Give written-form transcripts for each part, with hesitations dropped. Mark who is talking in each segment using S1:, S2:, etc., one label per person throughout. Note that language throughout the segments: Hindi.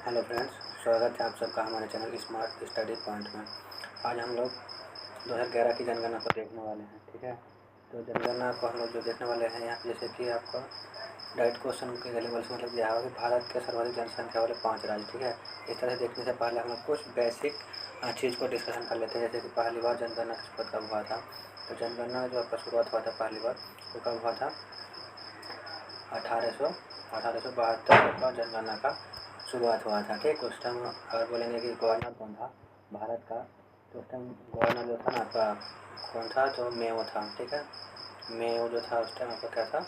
S1: हेलो फ्रेंड्स, स्वागत है आप सबका हमारे चैनल स्मार्ट स्टडी पॉइंट में। आज हम लोग 2011 की जनगणना को देखने वाले हैं। ठीक है, तो जनगणना को हम लोग जो देखने वाले हैं यहाँ पे, जैसे कि आपको डायरेक्ट क्वेश्चन के लेवल से मतलब दिया होगा कि भारत के सर्वाधिक जनसंख्या वाले 5 राज्य। ठीक है, इस तरह से देखने से पहले हम लोग कुछ बेसिक चीज़ को डिस्कशन कर लेते हैं। जैसे कि पहली बार जनगणना किस पद कब हुआ था। तो जनगणना जो आपका शुरुआत हुआ था पहली बार वो कब हुआ था, 1872 का जनगणना का शुरुआत हुआ था। ठीक, उस टाइम अगर बोलेंगे कि गवर्नर कौन था भारत का, तो उस टाइम गवर्नर जो था ना आपका कौन था, तो मेयो था। ठीक है, मेयो जो था उस टाइम आपका क्या था,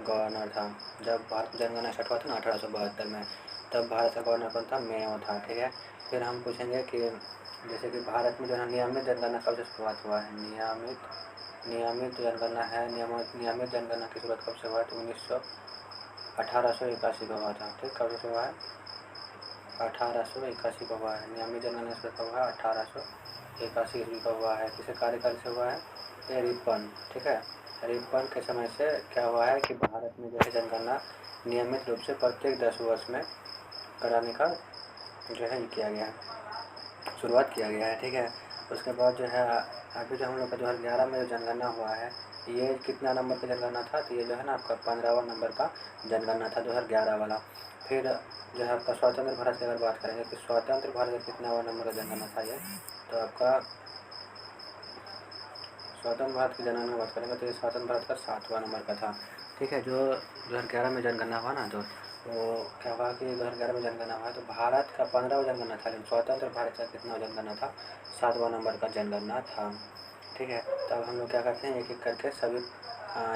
S1: गवर्नर था। जब भारत में जनगणना स्टार्ट हुआ था ना 1872 में, तब भारत का गवर्नर कौन था, मेयो था। ठीक है, फिर हम पूछेंगे कि जैसे कि भारत में जो है नियमित जनगणना कब से शुरुआत हुआ है। नियमित जनगणना है, नियमित जनगणना की शुरुआत कब से हुआ है, तो 1881 का हुआ था। ठीक, कब से हुआ है, 1881 का हुआ है। नियमित जनगणना से कब हुआ है, 1881 ईस्वी का हुआ है। किसे कार्यकाल से हुआ है, ये रिपन। ठीक है, रिपन के समय से क्या हुआ है कि भारत में जो है जनगणना नियमित रूप से प्रत्येक 10 वर्ष में कराने का जो है किया गया है, शुरुआत किया गया है। ठीक है, उसके बाद जो है अभी जो हम लोग का 2011 में जो जनगणना हुआ है, ये कितना नंबर का जनगणना था, तो ये जो है ना आपका 15वां नंबर का जनगणना था 2011 वाला। फिर जो है आपका स्वतंत्र भारत की अगर बात करेंगे कि स्वतंत्र भारत का कितनावा नंबर का जनगणना था ये, तो आपका स्वतंत्र भारत की जनगणना की बात करेंगे तो ये स्वतंत्र भारत का 7वां नंबर का था। ठीक है, जो 2011 में जनगणना हुआ ना, तो क्या हुआ कि 2011 में जनगणना हुआ तो भारत का 15वां जनगणना था, लेकिन स्वतंत्र भारत का कितना जनगणना था, 7वां नंबर का जनगणना था। ठीक है, तब हम लोग क्या करते हैं, एक एक करके सभी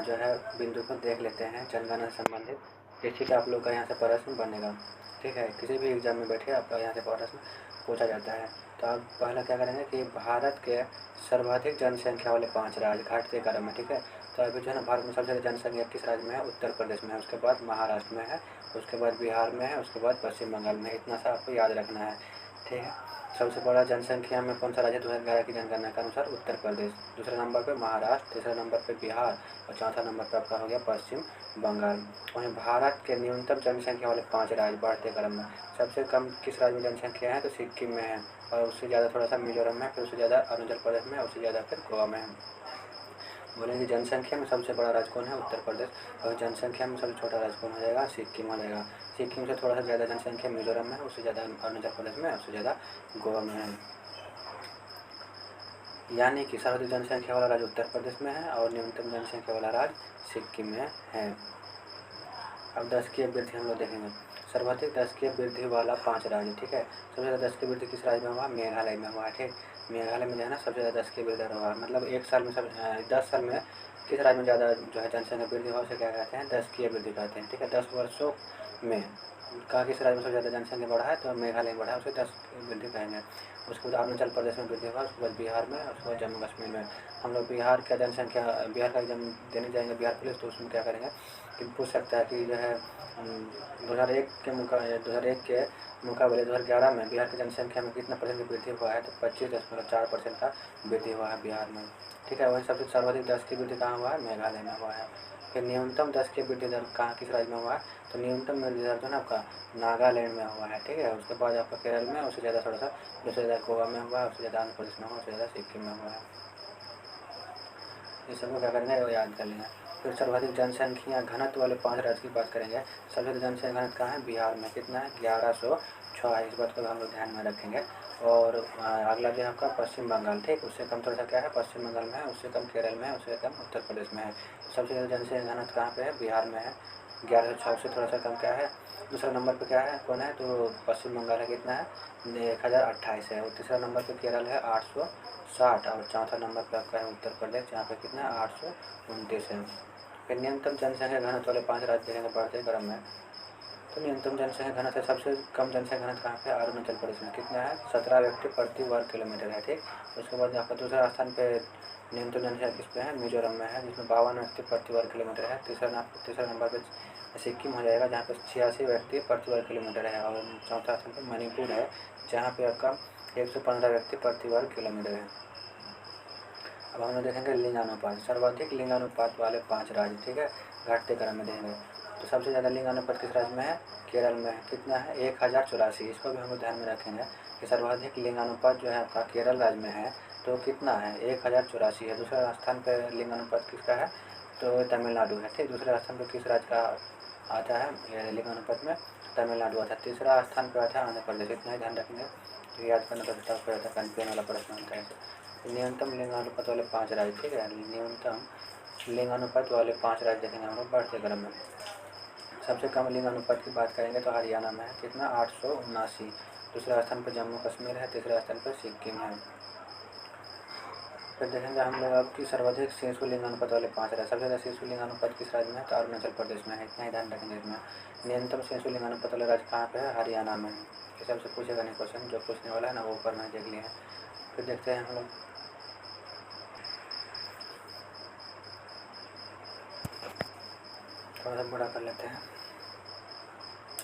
S1: जो है बिंदु को देख लेते हैं जनगणना से संबंधित, जैसे कि आप लोग का यहाँ से प्रश्न बनेगा। ठीक है, किसी भी एग्जाम में बैठे आपका यहाँ से प्रश्न पूछा जाता है। तो आप पहला क्या करेंगे कि भारत के सर्वाधिक जनसंख्या वाले 5 राज्य घाटते क्रम में। ठीक है, तो अभी जो है ना भारत में सबसे ज़्यादा जनसंख्या किस राज्य में है, उत्तर प्रदेश में है, उसके बाद महाराष्ट्र में है, उसके बाद बिहार में है, उसके बाद पश्चिम बंगाल में है। इतना सा आपको याद रखना है। ठीक है, सबसे बड़ा जनसंख्या में कौन सा राज्य 2011 की जनगणना के अनुसार उत्तर प्रदेश, दूसरे नंबर पर महाराष्ट्र, तीसरे नंबर पर बिहार और चौथा नंबर पर आपका हो गया पश्चिम बंगाल। वहीं भारत के न्यूनतम जनसंख्या वाले 5 राज्य बढ़ते क्रम में, सबसे कम किस राज्य में जनसंख्या है, तो सिक्किम में है, और उससे ज़्यादा थोड़ा सा मिजोरम में, फिर उससे ज़्यादा अरुणाचल प्रदेश में, उससे ज़्यादा फिर गोवा में है। बोलेंगे जनसंख्या में सबसे बड़ा राज्य कौन है, उत्तर प्रदेश, और जनसंख्या में सबसे छोटा राज्य कौन हो जाएगा, सिक्किम हो जाएगा। सिक्किम से थोड़ा सा ज़्यादा जनसंख्या मिजोरम में है, उससे ज़्यादा अरुणाचल प्रदेश में, उससे ज़्यादा गोवा में है। यानी कि सर्वाधिक जनसंख्या वाला राज्य उत्तर प्रदेश में है और न्यूनतम जनसंख्या वाला राज्य सिक्किम में है। अब 10 की वृद्धि हम लोग देखेंगे, सर्वाधिक 10 की वृद्धि वाला 5 राज्य। ठीक है, सबसे ज़्यादा 10 की वृद्धि किस राज्य में हुआ, मेघालय में हुआ है। ठीक, मेघालय में जो है ना सबसे ज़्यादा 10 की वृद्धि हुआ, मतलब एक साल में 10 साल में किस राज्य में ज़्यादा जो है जनसंख्या वृद्धि हुआ उसे क्या कहते हैं, 10 की वृद्धि कहते हैं। ठीक है, 10 वर्षों में कहा किस राज्य में सबसे ज़्यादा जनसंख्या बढ़ा है, तो मेघालय में बढ़ा है, उसे 10 की वृद्धि कहेंगे। उसके बाद अरुणाचल प्रदेश में वृद्धि हुआ, उसके बाद बिहार में, उसके बाद जम्मू कश्मीर में। हम लोग बिहार का जनसंख्या, बिहार का एग्जाम देने जाएंगे बिहार पुलिस, तो उसमें क्या करेंगे कि पूछ सकता है कि जो है 2001 के मुकाबले 2011 में बिहार की जनसंख्या में कितना परसेंट की वृद्धि हुआ है, तो 25.4% का वृद्धि हुआ है बिहार में। ठीक है, वहीं सबसे सर्वाधिक 10 की वृद्धि कहाँ हुआ है, मेघालय में हुआ है। फिर न्यूनतम 10 की वृद्धि दर कहाँ किस राज्य में हुआ है, तो न्यूनतम वृद्धि दर जो है ना आपका नागालैंड में हुआ है। ठीक है, उसके बाद आपका केरल में, उससे ज़्यादा थोड़ा सा, उससे ज़्यादा गोवा में हुआ है, उससे ज़्यादा आंध्र प्रदेश में हुआ, उससे ज़्यादा सिक्किम में हुआ है। ये सबको क्या करना है, वो याद कर लेना है। फिर सर्वाधिक जनसंख्या घनत्व वाले 5 राज्य की बात करेंगे। सबसे ज़्यादा जनसंख्या घनत्व कहाँ है, बिहार में, कितना है, 1106। इस बात को हम लोग ध्यान में रखेंगे। और अगला जो है आपका पश्चिम बंगाल। ठीक, उससे कम थोड़ा सा क्या है, पश्चिम बंगाल में है, उससे कम केरल में है, उससे कम उत्तर प्रदेश में है। सबसे ज़्यादा जनसंख्या घनत्व कहाँ पे है, बिहार में है, 1106। उससे थोड़ा सा कम क्या है, दूसरा नंबर पे क्या है, कौन है, तो पश्चिम बंगाल है, कितना है, 1028 है। और तीसरा नंबर पे केरल है 860, और चौथा नंबर पे आपका है उत्तर प्रदेश, जहाँ पे कितना है, 829 है। फिर न्यूनतम जनसंख्या घनत्व वाले 5 राज्य देखेंगे बढ़ते क्रम में। तो न्यूनतम जनसंख्या घनत्व, सबसे कम जनसंख्या घनत्व कहाँ पे है, अरुणाचल प्रदेश में, कितना है, 17 व्यक्ति प्रति वर्ग किलोमीटर है। ठीक, उसके बाद आपका दूसरा स्थान पे न्यूनतम जनसंख्या किस पे है, मिजोरम में है, जिसमें 52 व्यक्ति प्रति वर्ग किलोमीटर है। तीसरा नंबर पे सिक्किम हो जाएगा, जहाँ पे 86 व्यक्ति प्रति वर्ग किलोमीटर है। और चौथा स्थान पर मणिपुर है, जहाँ पे आपका 115 व्यक्ति प्रति वर्ग किलोमीटर है। अब हम लोग देखेंगे लिंगानुपात, सर्वाधिक लिंगानुपात वाले 5 राज्य। ठीक है, घटते क्रम में देंगे। तो सबसे ज़्यादा लिंगानुपात किस राज्य में है? केरल में है। कितना है? 1084। इसको भी हम लोग ध्यान में रखेंगे कि सर्वाधिक लिंगानुपात जो है आपका केरल राज्य में है, तो कितना है? 1084 है। दूसरा स्थान पर लिंगानुपात किसका है? तो तमिलनाडु है। ठीक, दूसरे स्थान पर किस राज्य का आता है लिंगानुपात में? तमिलनाडु आता है। तीसरा स्थान पर आता है आंध्र प्रदेश। इतना ही ध्यान रखेंगे, तो याद करना तो टफ रहता है, कंफ्यूजन वाला प्रश्न होता है। न्यूनतम लिंगानुपात वाले 5 राज्य, ठीक है, न्यूनतम लिंगानुपात वाले 5 राज्य देखेंगे हम लोग बढ़ते क्रम में। सबसे कम लिंगानुपात की बात करेंगे तो हरियाणा में है। कितना? 879। दूसरा स्थान पर जम्मू कश्मीर है। तीसरा स्थान पर सिक्किम है। फिर देखेंगे हम लोग अब की सर्वाधिक शिशु लिंगानुपात वाले 5 राज्य। सबसे ज़्यादा शिशु लिंगानुपात किस राज्य में है? तो अरुणाचल प्रदेश में है। इतना ही ध्यान रखेंगे इसमें। न्यूनतम शिशु लिंगानुपात वाला राज्य कहाँ पे है? हरियाणा में। इस सबसे पूछेगा नहीं क्वेश्चन, जो पूछने वाला है ना वो ऊपर में देख लिए हैं। फिर देखते हैं हम लोग थोड़ा सा बड़ा कर लेते हैं।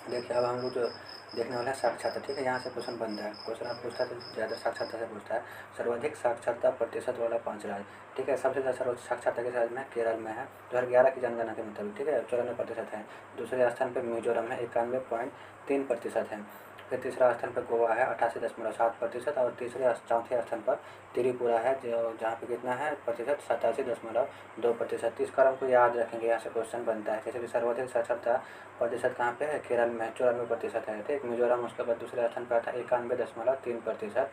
S1: देखिए अब हम लोग जो देखने वाला है साक्षरता, ठीक है, यहाँ से क्वेश्चन बनता है। क्वेश्चन आप पूछता है तो ज़्यादा साक्षरता से पूछता है। सर्वाधिक साक्षरता प्रतिशत वाला 5 राज्य, ठीक है। सबसे ज़्यादा सर्वाधिक साक्षरता के राज्य में केरल में है, 2011 की जनगणना के मुताबिक, ठीक है, 94% है। दूसरे स्थान पर मिजोरम है, 91.3% है। फिर तीसरा स्थान पर गोवा है, 88.7%। और चौथे स्थान पर त्रिपुरा है, जो जहाँ पे कितना है प्रतिशत? 87.2%। इस क्रम को याद रखेंगे, यहाँ से क्वेश्चन बनता है। जैसे कि सर्वाधिक साक्षरता प्रतिशत कहाँ पे है? केरल में 94% है, ठीक। मिजोरम उसके बाद दूसरे स्थान पर आता है 91.3%।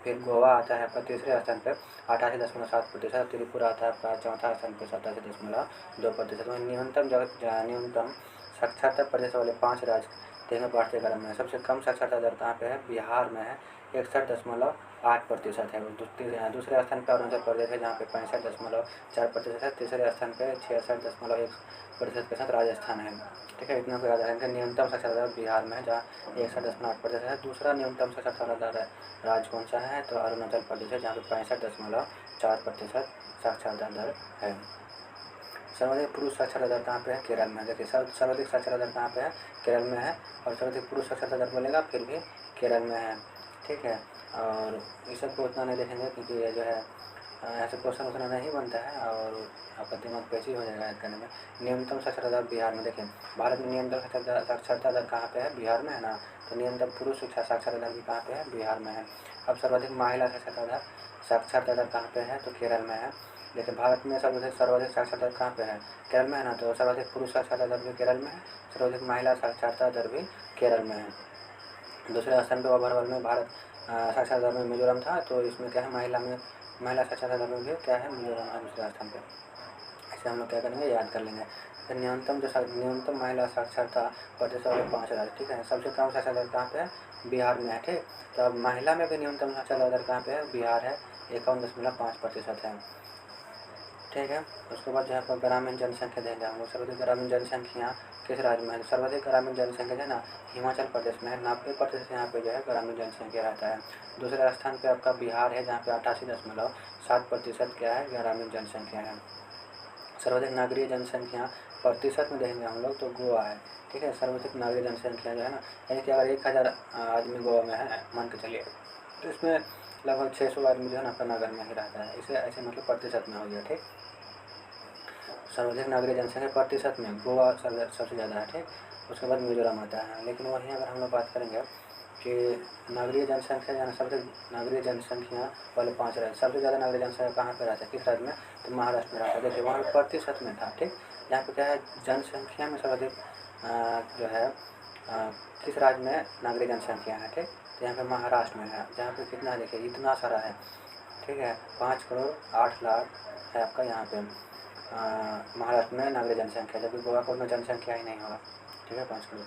S1: फिर गोवा आता है आपका तीसरे स्थान पर 88.7%। त्रिपुरा आता है आपका चौथा स्थान पर 87.2%। न्यूनतम साक्षरता प्रतिशत वाले 5 राज्य देखें बढ़ते क्रम में। सबसे कम साक्षरता दर कहाँ पे है? बिहार में है, 61.8% है। दूसरे स्थान पर अरुणाचल प्रदेश है, जहाँ पे 65.4% है। तीसरे स्थान पर 66.1% के साथ राजस्थान है, ठीक है। इतना को याद रखेंगे। न्यूनतम साक्षरता दर बिहार में है, जहाँ 61.8% है। दूसरा न्यूनतम साक्षरता दर राज्य कौन सा है? तो अरुणाचल प्रदेश है, जहाँ पे 65.4% साक्षरता दर है। सर्वाधिक पुरुष साक्षरता दर कहाँ पे है? केरल में। देखिए सर्वाधिक साक्षरता दर कहाँ पे है? केरल में है। और सर्वाधिक पुरुष साक्षरता दर बोलेगा फिर भी केरल में है, ठीक है। और इस सबको उतना नहीं देखेंगे, क्योंकि ये जो है ऐसे क्वेश्चन उतना नहीं बनता है और आपका दिमाग पेची हो जाएगा याद करने में। न्यूनतम साक्षरता दर बिहार में। देखिए भारत में न्यूनतम साक्षरता दर कहाँ पे है? बिहार में है ना। तो न्यूनतम पुरुष शिक्षा साक्षरता दर भी कहाँ पे है? बिहार में है। अब सर्वाधिक महिला साक्षरता दर कहाँ पे है? तो केरल में है। देखिए भारत में सर्वाधिक साक्षरता दर कहाँ पे है? केरल में है ना। तो सर्वाधिक पुरुष साक्षरता दर भी केरल में है, सर्वाधिक महिला साक्षरता दर भी केरल में है। दूसरे स्थान पर ओवरऑल में भारत साक्षरता दर में मिजोरम था, तो इसमें क्या है? महिला साक्षरता दर में भी क्या है? मिजोरम है दूसरे स्थान पर। ऐसे हम लोग क्या करेंगे? याद कर लेंगे। फिर न्यूनतम महिला साक्षरता प्रतिशत वाले 5 राज्य, ठीक है। सबसे कम साक्षरता दर कहाँ पे है? बिहार में है, ठीक। तो अब महिला में भी न्यूनतम साक्षरता दर कहाँ पे है? बिहार है, 51.5% है, ठीक है। उसके बाद जो है ग्रामीण जनसंख्या देंगे हम लोग। सर्वाधिक ग्रामीण जनसंख्या किस राज्य में है? सर्वाधिक ग्रामीण जनसंख्या जो है ना हिमाचल प्रदेश में है, 90% यहाँ पे जो है ग्रामीण जनसंख्या रहता है। दूसरे स्थान पे आपका बिहार है, जहाँ पे 88.7% क्या है? ग्रामीण जनसंख्या है। सर्वाधिक नागरिक जनसंख्या प्रतिशत में देखेंगे हम लोग तो गोवा है, ठीक है। सर्वाधिक नागरिक जनसंख्या जो है ना, यानी कि अगर 1000 आदमी गोवा में है मान के चलिए, तो इसमें लगभग 600 आदमी जो है ना अपना नगर में ही रहता है। इसे ऐसे मतलब प्रतिशत में हो गया, ठीक। सर्वाधिक नागरिक जनसंख्या प्रतिशत में गोवा सबसे ज़्यादा है, ठीक। उसके बाद मिजोरम आता है। लेकिन वहीं अगर हम लोग बात करेंगे कि नागरिक जनसंख्या जो है सबसे नागरिक जनसंख्या वाले 5 राज्य, सबसे ज़्यादा नागरिक जनसंख्या कहाँ पे रहता है? किस राज्य में? तो महाराष्ट्र में रहता है। देखिए वहाँ पर प्रतिशत में था, ठीक। यहाँ पे क्या है? जनसंख्या में सर्वाधिक जो है किस राज्य में नागरिक जनसंख्या है, ठीक। तो यहाँ पे महाराष्ट्र में है, जहाँ पे कितना है? देखिए इतना सारा है, ठीक है। 5,08,00,000 है आपका यहाँ पे महाराष्ट्र में नागरिक जनसंख्या, जबकि गोवा को उतना जनसंख्या ही नहीं होगा, ठीक है, 5 करोड़।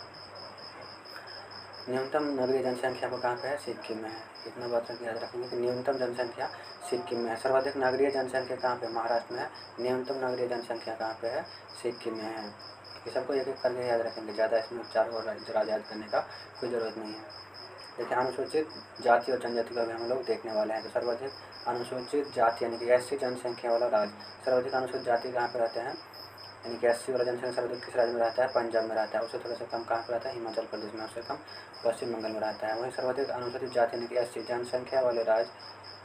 S1: न्यूनतम नागरिक जनसंख्या को कहाँ पे है? सिक्किम में है। इतना बात याद रखेंगे कि न्यूनतम जनसंख्या सिक्किम में है। सर्वाधिक नागरिक जनसंख्या कहाँ पे? महाराष्ट्र में है। न्यूनतम नागरिक जनसंख्या कहाँ पे है? सिक्किम में है। ये सबको एक एक करके याद रखेंगे, ज़्यादा इसमें 4 और राज्य याद करने का कोई ज़रूरत नहीं है। देखिए अनुसूचित जाति और जनजाति का भी हम लोग देखने वाले हैं। तो सर्वाधिक अनुसूचित जाति यानी कि एससी जनसंख्या वाला राज्य, सर्वाधिक अनुसूचित जाति कहाँ पे रहते हैं? यानी कि एससी वाला जनसंख्या सर्वाधिक किस राज्य में रहता है? पंजाब में रहता है। उससे थोड़ा सा कम कहाँ पर रहता है? हिमाचल प्रदेश में। उससे कम पश्चिम बंगाल में रहता है। वहीं सर्वाधिक अनुसूचित जाति यानी कि एससी जनसंख्या वाले राज्य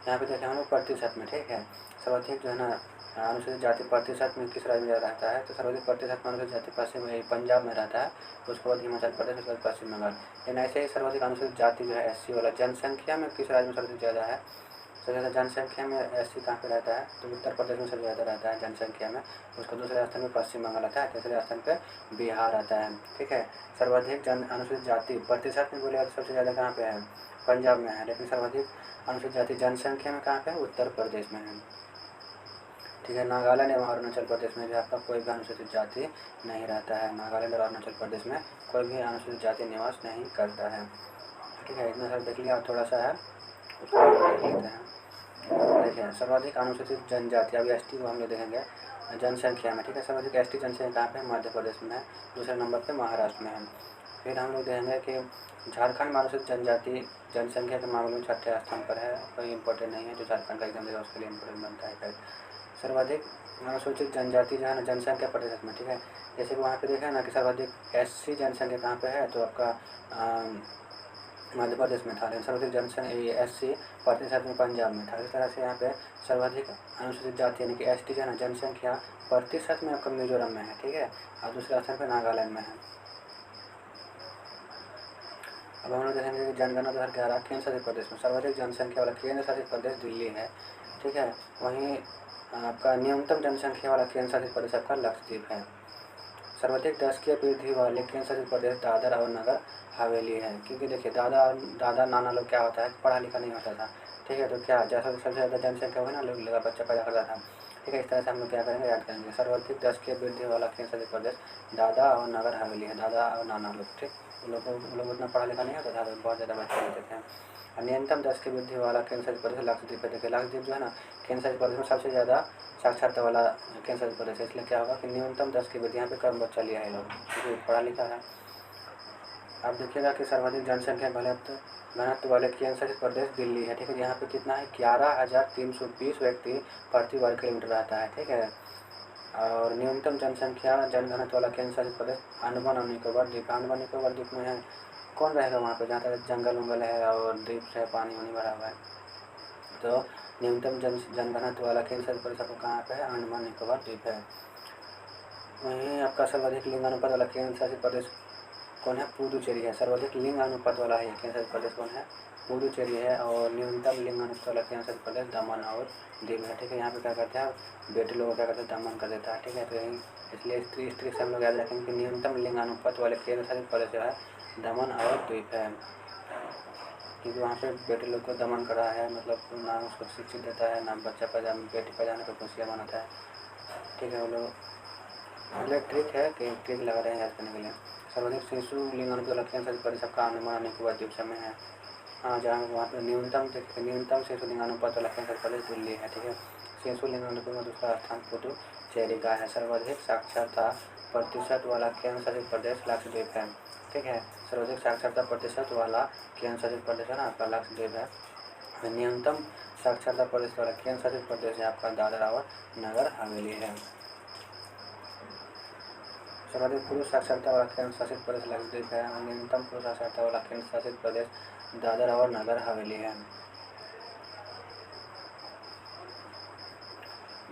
S1: यहाँ पे देखें हम लोग प्रतिशत में, ठीक है। सर्वाधिक जो है ना अनुसूचित जाति प्रतिशत में किस राज्य में रहता है? तो सर्वाधिक प्रतिशत में अनुसूचित जाति पश्चिम पंजाब में रहता है, उसके बाद हिमाचल प्रदेश, उसके बाद पश्चिम बंगाल। लेकिन ऐसे ही सर्वाधिक अनुसूचित जाति जो है SC वाला जनसंख्या में किस राज्य में सर्वाधिक ज़्यादा है? सबसे ज़्यादा जनसंख्या में SC कहाँ पे रहता है? तो उत्तर प्रदेश में सबसे ज़्यादा रहता है जनसंख्या में। उसका दूसरे स्थान पर पश्चिम बंगाल आता है, तीसरे स्थान पर बिहार आता है। ठीक है, सर्वाधिक अनुसूचित जाति प्रतिशत में बोलेगा तो सबसे ज़्यादा कहाँ पे है? पंजाब में है। लेकिन सर्वाधिक अनुसूचित जाति जनसंख्या में कहाँ पे है? उत्तर प्रदेश में है। ठीक है, नागालैंड एवं अरुणाचल प्रदेश में जो आपका कोई भी अनुसूचित जाति नहीं रहता है। नागालैंड और अरुणाचल प्रदेश में कोई भी अनुसूचित जाति निवास नहीं करता है। ठीक है, इतना सब देख लिया, और थोड़ा सा है उसको देख लेते हैं। देखिए, सर्वाधिक अनुसूचित जनजाति, अभी ST को हम लोग देखेंगे जनसंख्या में। ठीक है, सर्वाधिक ST जनसंख्या कहाँ पे है? मध्य प्रदेश में है। दूसरे नंबर पे महाराष्ट्र में है। फिर हम लोग देखेंगे कि झारखंड में अनुसूचित जनजाति जनसंख्या के मामले में 6ठे स्थान पर है। कोई इंपॉर्टेंट नहीं है, जो झारखंड का एग्जाम देगा उसके लिए इंपॉर्टेंट बनता है। सर्वाधिक अनुसूचित जनजाति जो है ना जनसंख्या प्रतिशत में, ठीक है, जैसे कि वहाँ पे देखा है ना कि सर्वाधिक SC जनसंख्या कहाँ पे है? तो आपका मध्य प्रदेश में था। लेकिन सर्वाधिक जनसंख्या SC प्रतिशत में पंजाब में था। इस तरह से यहाँ पे सर्वाधिक अनुसूचित जाति यानी कि ST जो है ना जनसंख्या प्रतिशत में आपका मिजोरम में है। ठीक है, और दूसरे स्थान पर नागालैंड में है। अब हम लोग देखेंगे कि जनगणना 2011 केंद्र शासित प्रदेश में सर्वाधिक जनसंख्या वाला केंद्र शासित प्रदेश दिल्ली है। ठीक है, वहीं आपका न्यूनतम जनसंख्या वाला केंद्र शासित प्रदेश आपका लक्षद्वीप है। सर्वाधिक 10 की वृद्धि वाले केंद्र शासित प्रदेश दादर और नगर हवेली है। क्योंकि देखिए दादा नाना लोग क्या होता है, पढ़ा लिखा नहीं होता था। ठीक है, तो क्या जैसा सबसे ज़्यादा जनसंख्या हुई ना लोग बच्चा पैदा करता था। ठीक है, इस तरह से हम लोग क्या करेंगे, याद करेंगे। सर्वाधिक 10 की वृद्धि वाला केंद्र शासित प्रदेश दादा और नगर हवेली है। दादा और नाना लोग, ठीक, उन लोग उतना पढ़ा लिखा नहीं होता था, तो बहुत ज़्यादा बच्चे लेते थे। और न्यूनतम 10 की वृद्धि वाला केंद्र शासित प्रदेश लक्षद्वीप है। देखिए लक्षद्वीप जो है ना केंद्र शासित प्रदेश में सबसे ज़्यादा साक्षरता वाला केंद्र शासित प्रदेश है। इसलिए क्या होगा कि न्यूनतम 10 की वृद्धि, यहाँ पे कम बच्चा लिया है लोग, क्योंकि पढ़ा लिखा है। आप देखिएगा कि सर्वाधिक जनसंख्या घनत्व वाले केंद्र शासित प्रदेश दिल्ली है। ठीक है, यहाँ पे कितना है? 11,320 व्यक्ति प्रति वर्ग किलोमीटर रहता है। ठीक है, और न्यूनतम जनसंख्या जनघनत्व वाला केंद्र शासित प्रदेश अंडमान और निकोबार द्वीप। अंडमान निकोबार द्वीप में है कौन रहेगा वहाँ पे? जहाँ तक जंगल उंगल है और द्वीप से पानी वानी भरा हुआ है। तो न्यूनतम जनघनत्व वाला केंद्र शासित प्रदेश आपको कहाँ पे है? अंडमान निकोबार द्वीप है। वहीं आपका सर्वाधिक लिंग अनुपात वाला केंद्र शासित प्रदेश कौन है? पुडुचेरी है। सर्वाधिक लिंग अनुपात वाला है केंद्र शासित प्रदेश कौन है? पुडुचेरी है। और न्यूनतम लिंग अनुपात वाला केंद्र शासित प्रदेश दमन और दीव है। ठीक है, यहाँ पे क्या करते हैं, बेटे लोगों क्या करते हैं, दमन कर देता है। ठीक है, तो यही इसलिए स्त्री से हम लोग याद रखेंगे कि न्यूनतम लिंग अनुपात वाले केंद्र शासित प्रदेश जो है दमन और द्वीप है। क्योंकि वहाँ पे बेटे लोग को दमन कर रहा है, मतलब ना उसको शिक्षित देता है, ना बच्चा पैदा बेटी पैदाने पर खुशियाँ मनाता है। ठीक है, वो लोग मतलब ट्रिक है कि ट्रिक लगा रहे हैं याद करने के लिए। सर्वाधिक शिशु लिंग अनुपात वाला केंद्र शासित प्रदेश आपका अंडमान निकोबार द्वीप समूह है। हाँ, जहाँ वहाँ पर न्यूनतम शिशु लिंग अनुपात वाला केंद्र शासित प्रदेश दिल्ली है। ठीक है, शिशु लिंग अनुपात में दूसरा स्थान पुडुचेरी का है। सर्वाधिक साक्षरता प्रतिशत वाला केंद्र शासित प्रदेश लक्षद्वीप है। ठीक है, सर्वाधिक साक्षरता प्रतिशत वाला केंद्र शासित प्रदेश है ना आपका लक्षद्वीप है। न्यूनतम साक्षरता प्रतिशत वाला केंद्र शासित प्रदेश है आपका दादरा और नगर हवेली है। सर्वाधिक पुरुष साक्षरता वाला केंद्र शासित प्रदेश लक्षद्वीप है। और न्यूनतम पुरुष साक्षरता वाला केंद्र शासित प्रदेश दादरा और नगर हवेली है।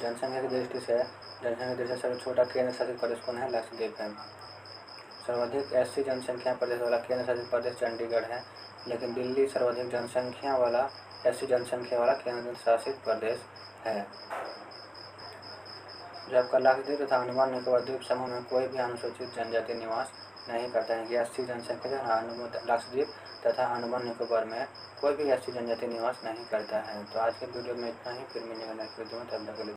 S1: जनसंख्या की दृष्टि से सबसे छोटा केंद्र शासित प्रदेश कौन है? लक्षद्वीप है। सर्वाधिक SC जनसंख्या प्रदेश वाला केंद्र शासित प्रदेश चंडीगढ़ है। लेकिन दिल्ली सर्वाधिक जनसंख्या वाला SC जनसंख्या वाला केंद्र शासित प्रदेश है। जो आपका लक्षद्वीप तथा अंडमान निकोबार द्वीप समूह में कोई भी अनुसूचित जनजाति निवास नहीं करता है। कि 80 जनसंख्या जो है लक्षद्वीप तथा अंडमान निकोबार में कोई भी 80 जनजाति निवास नहीं करता है। तो आज के वीडियो में इतना ही, फिर मिलेगा नेक्स्ट वीडियो में, तब तक के लिए।